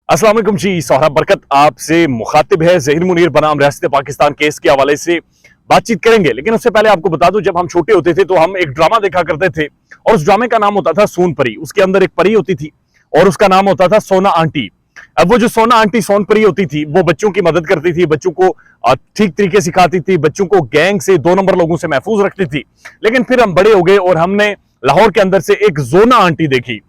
अस्सलाम वालेकुम जी। सोहरा बरकत आपसे मुखातिब है। ज़हीर मुनीर बनाम रियासत पाकिस्तान केस के हवाले से बातचीत करेंगे, लेकिन उससे पहले आपको बता दूं, जब हम छोटे होते थे तो हम एक ड्रामा देखा करते थे और उस ड्रामे का नाम होता था सोन परी। उसके अंदर एक परी होती थी और उसका नाम होता था सोना आंटी। अब वो जो सोना आंटी सोन परी होती थी वो बच्चों की मदद करती थी, बच्चों को ठीक तरीके सिखाती थी, बच्चों को गैंग से, 2 नंबर लोगों से महफूज रखती थी। लेकिन फिर हम बड़े हो गए और हमने लाहौर के अंदर से एक जोना आंटी देखी,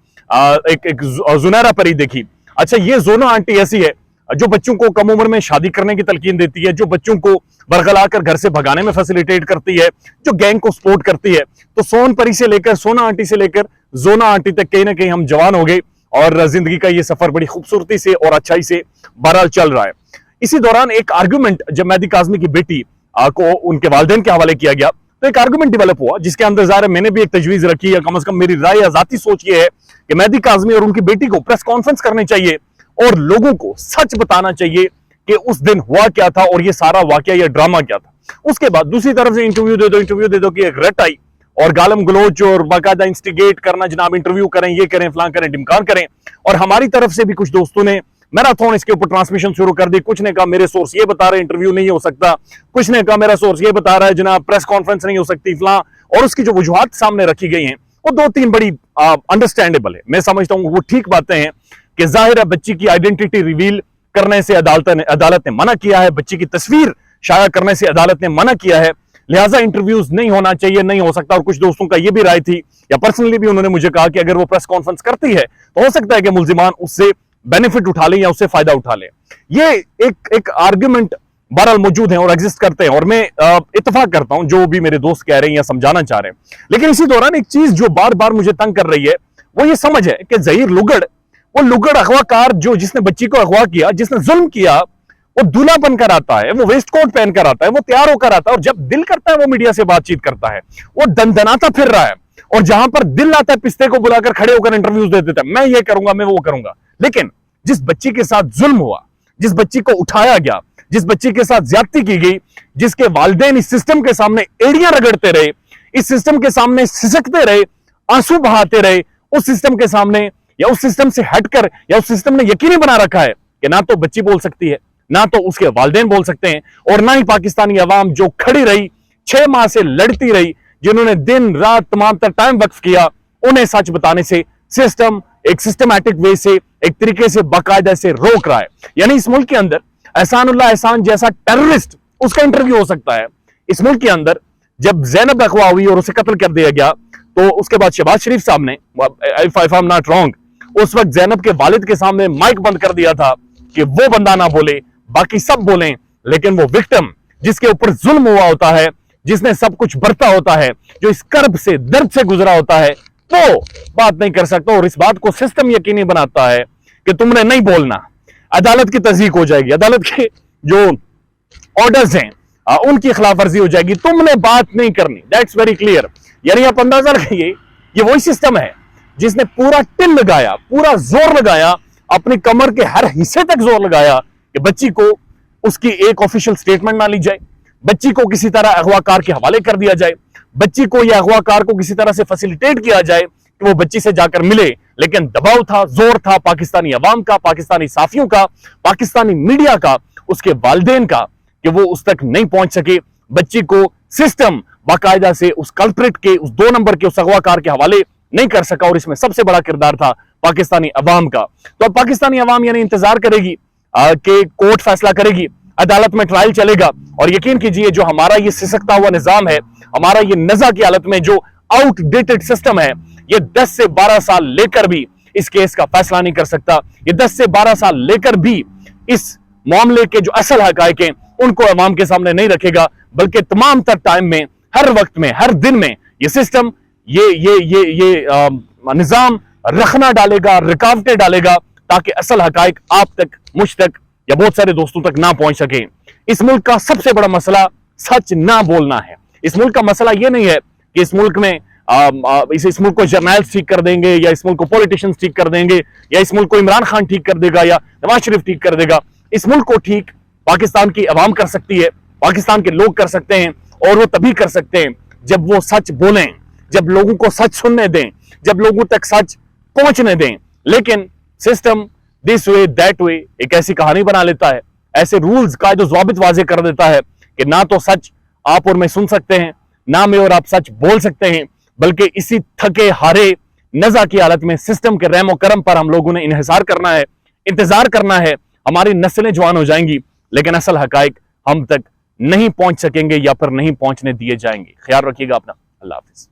एक जुनैरा परी देखी। अच्छा, ये जोना आंटी ऐसी है जो बच्चों को कम उम्र में शादी करने की तलकीन देती है, जो बच्चों को बरगला कर घर से भगाने में फैसिलिटेट करती है, जो गैंग को सपोर्ट करती है। तो सोन परी से लेकर, सोना आंटी से लेकर जोना आंटी तक कहीं ना कहीं हम जवान हो गए और जिंदगी का ये सफर बड़ी खूबसूरती से और अच्छाई से बहरहाल चल रहा है। इसी दौरान एक आर्गुमेंट जब मेहदी काज़मी की बेटी को उनके वालिदैन के हवाले किया गया तो एक आर्गुमेंट डेवलप हुआ, जिसके अंदर ज़ाहिर है मैंने भी एक तजवीज रखी है, कम से कम मेरी राय या जाती सोच ये है कि मेहदी काज़मी और उनकी बेटी को प्रेस कॉन्फ्रेंस करनी चाहिए और लोगों को सच बताना चाहिए कि उस दिन हुआ क्या था और ये सारा वाकया, ये ड्रामा क्या था। उसके बाद दूसरी तरफ से इंटरव्यू दे दो कि एक रट आई और गालम गलोच और बाकायदा इंस्टिगेट करना, जनाब इंटरव्यू करें, ये करें, फलां करें, ढिमकान करें। और हमारी तरफ से भी कुछ दोस्तों ने मैराथन इसके ऊपर ट्रांसमिशन शुरू कर दी। कुछ ने कहा मेरे सोर्स ये बता रहे इंटरव्यू नहीं हो सकता, कुछ ने कहा मेरा सोर्स ये बता रहा है जनाब प्रेस कॉन्फ्रेंस नहीं हो सकती, फलां। और उसकी जो वजूहात सामने रखी गई हैं वो 2-3 बड़ी अंडरस्टैंडेबल है। मैं समझता हूं वो ठीक बातें हैं कि जाहिर है बच्ची की आइडेंटिटी रिवील करने से अदालत ने मना किया है, बच्ची की तस्वीर शाया करने से अदालत ने मना किया है, लिहाजा इंटरव्यूज नहीं होना चाहिए, नहीं हो सकता। और कुछ दोस्तों का यह भी राय थी या पर्सनली भी उन्होंने मुझे कहा कि अगर वो प्रेस कॉन्फ्रेंस करती है तो हो सकता है कि मुल्जिमान उससे बेनिफिट उठा लें या उससे फायदा उठा लें। ये एक आर्ग्यूमेंट बहरहाल मौजूद है और एग्जिस्ट करते हैं और मैं इत्तेफाक करता हूं जो भी मेरे दोस्त कह रहे हैं या समझाना चाह रहे हैं। लेकिन इसी दौरान एक चीज जो बार बार मुझे तंग कर रही है वो ये समझ है कि ज़हीर लुगड़, वो लुगड़ अगवाकार जो जिसने बच्ची को अगवा किया, जिसने जुल्म किया, वो दूल्हा बनकर आता है, वो वेस्ट कोट पहनकर आता है, वो तैयार होकर आता है और जब दिल करता है वो मीडिया से बातचीत करता है। वो दनदनाता फिर रहा है और जहां पर दिल आता है पिस्ते को बुलाकर खड़े होकर इंटरव्यूज दे देता है, मैं ये करूंगा, मैं वो करूंगा। लेकिन जिस बच्ची के साथ जुल्म हुआ, जिस बच्ची को उठाया गया, जिस बच्ची के साथ ज्यादती की गई, जिसके वालिदैन इस सिस्टम के सामने एड़ियां रगड़ते रहे, इस सिस्टम के सामने सिसकते रहे, आंसू बहाते रहे, उस सिस्टम के सामने या उस सिस्टम से हटकर, या उस सिस्टम ने यकीनी बना रखा है कि ना तो बच्ची बोल सकती है, ना तो उसके वालिदैन बोल सकते हैं, और ना ही पाकिस्तानी अवाम जो खड़ी रही, 6 माह से लड़ती रही, जिन्होंने दिन रात तमाम तर टाइम वक्फ किया, उन्हें सच बताने से सिस्टम एक सिस्टमैटिक वे से, एक तरीके से, बाकायदा से रोक रहा है। यानी इस मुल्क के अंदर एहसानुल्लाह एहसान जैसा टेररिस्ट, उसका इंटरव्यू हो सकता है। इस मुल्क के अंदर जब ज़ैनब अगवा हुई और उसे कत्ल कर दिया गया तो उसके बाद शहबाज शरीफ साहब ने, if I am not wrong, उस वक्त ज़ैनब के वालिद के सामने माइक बंद कर दिया था कि वो बंदा ना बोले, बाकी सब बोलें, लेकिन वो विक्टिम जिसके ऊपर जुल्म हुआ होता है, जिसने सब कुछ बरता होता है, जो इस कर्ब से, दर्द से गुजरा होता है, वो बात नहीं कर सकता। और इस बात को सिस्टम यकीनी बनाता है कि तुमने नहीं बोलना, अदालत की तस्दीक हो जाएगी, अदालत के जो ऑर्डर्स हैं उनकी खिलाफ वर्जी हो जाएगी, तुमने बात नहीं करनी। That's very clear. यानी आप अंदाजा लगाइए, ये वही सिस्टम है जिसने पूरा टिल लगाया, पूरा जोर लगाया, अपनी कमर के हर हिस्से तक जोर लगाया कि बच्ची को उसकी एक ऑफिशियल स्टेटमेंट ना ली जाए, बच्ची को किसी तरह अगवाकार के हवाले कर दिया जाए, बच्ची को या अगवाकार को किसी तरह से फैसिलिटेट किया जाए कि वो बच्ची से जाकर मिले। लेकिन दबाव था, जोर था पाकिस्तानी अवाम का, पाकिस्तानी साफियों का, पाकिस्तानी मीडिया का, उसके वालिदैन का, कि वो उस तक नहीं पहुंच सके। बच्ची को सिस्टम बाकायदा से उस कल्प्रिट के, उस 2 नंबर के, उस अगवाकार के हवाले नहीं कर सका और इसमें सबसे बड़ा किरदार था पाकिस्तानी अवाम का। तो अब पाकिस्तानी अवाम यानी इंतजार करेगी कि कोर्ट फैसला करेगी, अदालत में ट्रायल चलेगा। और यकीन कीजिए जो हमारा ये सिसकता हुआ निजाम है, हमारा ये नज़ा की हालत में जो आउटडेटेड सिस्टम है, ये 10 से 12 साल लेकर भी इस केस का फैसला नहीं कर सकता। ये 10 से 12 साल लेकर भी इस मामले के जो असल हकायक हैं उनको अवाम के सामने नहीं रखेगा, बल्कि तमाम तर टाइम में, हर वक्त में, हर दिन में ये सिस्टम, ये निजाम रखना डालेगा, रुकावटें डालेगा, ताकि असल हकायक आप तक, मुझ तक या बहुत सारे दोस्तों तक ना पहुंच सके। इस मुल्क का सबसे बड़ा मसला सच ना बोलना है। इस मुल्क का मसला यह नहीं है कि इस मुल्क में इस मुल्क को जर्नलिस्ट ठीक कर देंगे, या इस मुल्क को पॉलिटिशियंस ठीक कर देंगे, या इस मुल्क को इमरान खान ठीक कर देगा, या नवाज शरीफ ठीक कर देगा। इस मुल्क को ठीक पाकिस्तान की अवाम कर सकती है, पाकिस्तान के लोग कर सकते हैं, और वो तभी कर सकते हैं जब वो सच बोलें, जब लोगों को सच सुनने दें, जब लोगों तक सच पहुंचने दें। लेकिन system this way that way, एक ऐसी कहानी बना लेता है, ऐसे रूल्स का जो ज़ाबित वाजे कर देता है कि ना तो सच आप और मैं सुन सकते हैं, ना मैं और आप सच बोल सकते हैं, बल्कि इसी थके हारे नज़ा की हालत में सिस्टम के रहमो करम पर हम लोगों ने इन्हिसार करना है, इंतजार करना है। हमारी नस्लें जवान हो जाएंगी लेकिन असल हकाइक हम तक नहीं पहुंच सकेंगे या फिर नहीं पहुंचने दिए जाएंगे। ख्याल रखिएगा अपना। अल्लाह हाफिज।